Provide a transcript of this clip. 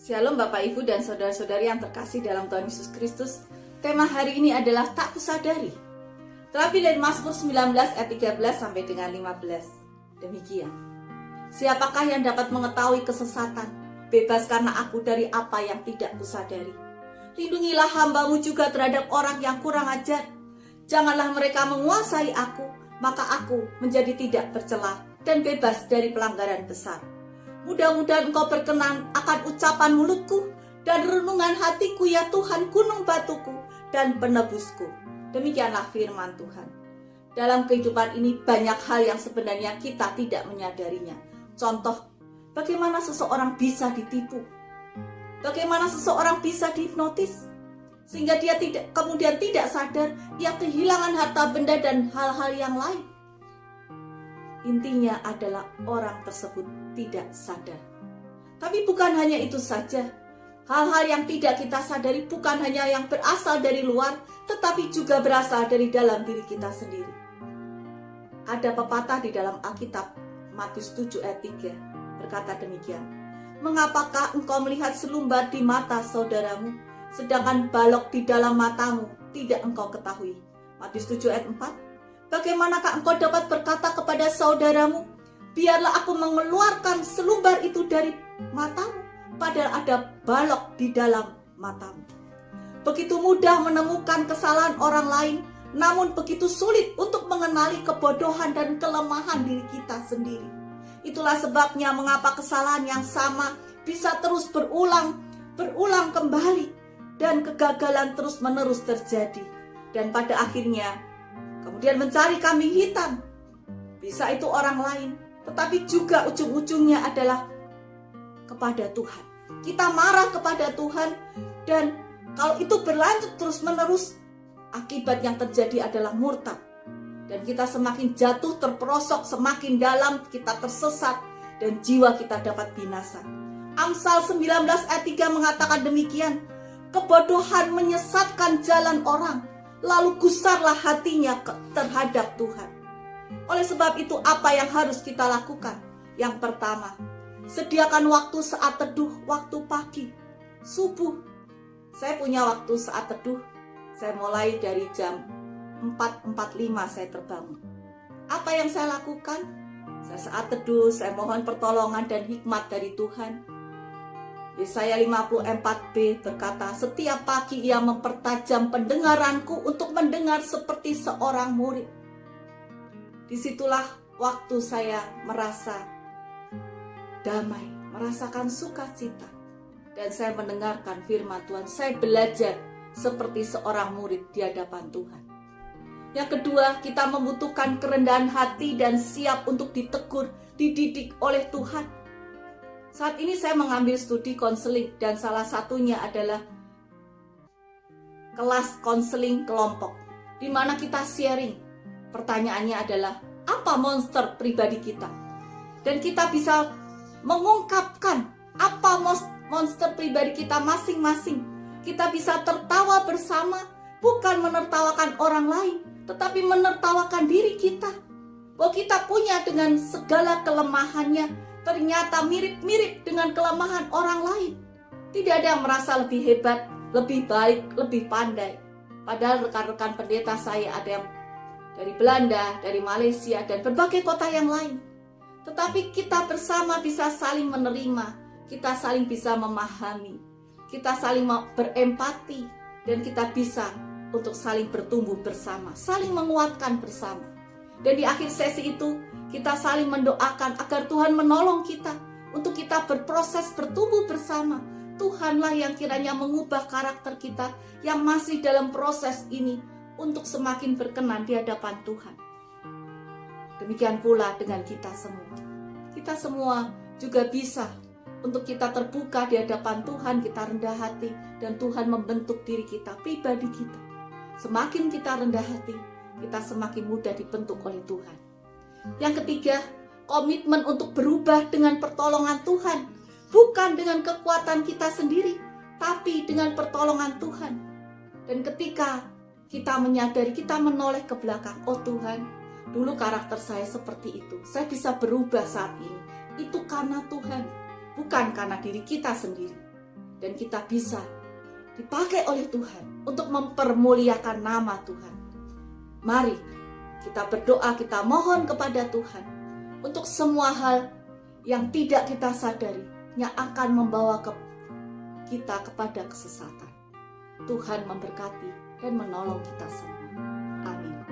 Shalom Bapak Ibu dan Saudara-saudari yang terkasih dalam Tuhan Yesus Kristus. Tema hari ini adalah tak kusadari. Terambil dari Mazmur 19 ayat 13 sampai dengan 15. Demikian. Siapakah yang dapat mengetahui kesesatan? Bebaskanlah aku dari apa yang tidak kusadari. Lindungilah hamba-Mu juga terhadap orang yang kurang ajar. Janganlah mereka menguasai aku, maka aku menjadi tidak bercela dan bebas dari pelanggaran besar. Mudah-mudahan Engkau berkenan akan ucapan mulutku dan renungan hatiku, ya Tuhan, gunung batuku dan penebusku. Demikianlah firman Tuhan. Dalam kehidupan ini banyak hal yang sebenarnya kita tidak menyadarinya. Contoh, bagaimana seseorang bisa ditipu, bagaimana seseorang bisa dihipnotis, sehingga dia kemudian tidak sadar ia kehilangan harta benda dan hal-hal yang lain. Intinya adalah orang tersebut tidak sadar. Tapi bukan hanya itu saja. Hal-hal yang tidak kita sadari bukan hanya yang berasal dari luar, tetapi juga berasal dari dalam diri kita sendiri. Ada pepatah di dalam Alkitab, Matius 7 ayat 3, berkata demikian. Mengapakah engkau melihat selumbar di mata saudaramu, sedangkan balok di dalam matamu tidak engkau ketahui? Matius 7 ayat 4. Bagaimanakah engkau dapat berkata kepada saudaramu, biarlah aku mengeluarkan selumbar itu dari matamu, padahal ada balok di dalam matamu. Begitu mudah menemukan kesalahan orang lain, namun begitu sulit untuk mengenali kebodohan dan kelemahan diri kita sendiri. Itulah sebabnya mengapa kesalahan yang sama bisa terus berulang kembali, dan kegagalan terus-menerus terjadi. Dan pada akhirnya kemudian mencari kambing hitam. Bisa itu orang lain, tetapi juga ujung-ujungnya adalah kepada Tuhan. Kita marah kepada Tuhan, dan kalau itu berlanjut terus-menerus, akibat yang terjadi adalah murtad. Dan kita semakin jatuh terperosok, semakin dalam kita tersesat, dan jiwa kita dapat binasa. Amsal 19 ayat 3 mengatakan demikian. Kebodohan menyesatkan jalan orang, lalu gusarlah hatinya terhadap Tuhan. Oleh sebab itu, apa yang harus kita lakukan? Yang pertama, sediakan waktu saat teduh, waktu pagi, subuh. Saya punya waktu saat teduh. Saya mulai dari jam 4.45 saya terbangun. Apa yang saya lakukan? Saya saat teduh, saya mohon pertolongan dan hikmat dari Tuhan. Yesaya 54b berkata, setiap pagi ia mempertajam pendengaranku untuk mendengar seperti seorang murid. Disitulah waktu saya merasa damai, merasakan sukacita. Dan saya mendengarkan firman Tuhan. Saya belajar seperti seorang murid di hadapan Tuhan. Yang kedua, kita membutuhkan kerendahan hati dan siap untuk ditegur, dididik oleh Tuhan. Saat ini saya mengambil studi konseling, dan salah satunya adalah kelas konseling kelompok, di mana kita sharing. Pertanyaannya adalah, apa monster pribadi kita? Dan kita bisa mengungkapkan apa monster pribadi kita masing-masing. Kita bisa tertawa bersama, bukan menertawakan orang lain, tetapi menertawakan diri kita. Bahwa kita punya dengan segala kelemahannya, ternyata mirip-mirip dengan kelemahan orang lain. Tidak ada yang merasa lebih hebat, lebih baik, lebih pandai. Padahal rekan-rekan pendeta saya ada yang dari Belanda, dari Malaysia, dan berbagai kota yang lain. Tetapi kita bersama bisa saling menerima, kita saling bisa memahami, kita saling berempati, dan kita bisa untuk saling bertumbuh bersama, saling menguatkan bersama. Dan di akhir sesi itu, kita saling mendoakan agar Tuhan menolong kita untuk kita berproses bertumbuh bersama. Tuhanlah yang kiranya mengubah karakter kita yang masih dalam proses ini untuk semakin berkenan di hadapan Tuhan. Demikian pula dengan kita semua. Kita semua juga bisa untuk kita terbuka di hadapan Tuhan, kita rendah hati, dan Tuhan membentuk diri kita, pribadi kita. Semakin kita rendah hati, kita semakin mudah dibentuk oleh Tuhan. Yang ketiga, komitmen untuk berubah dengan pertolongan Tuhan. Bukan dengan kekuatan kita sendiri, tapi dengan pertolongan Tuhan. Dan ketika kita menyadari, kita menoleh ke belakang, oh Tuhan, dulu karakter saya seperti itu, saya bisa berubah saat ini. Itu karena Tuhan, bukan karena diri kita sendiri. dan kita bisa dipakai oleh Tuhan untuk mempermuliakan nama Tuhan. Mari kita berdoa, kita mohon kepada Tuhan untuk semua hal yang tidak kita sadari yang akan membawa kita kepada kesesatan. Tuhan memberkati dan menolong kita semua.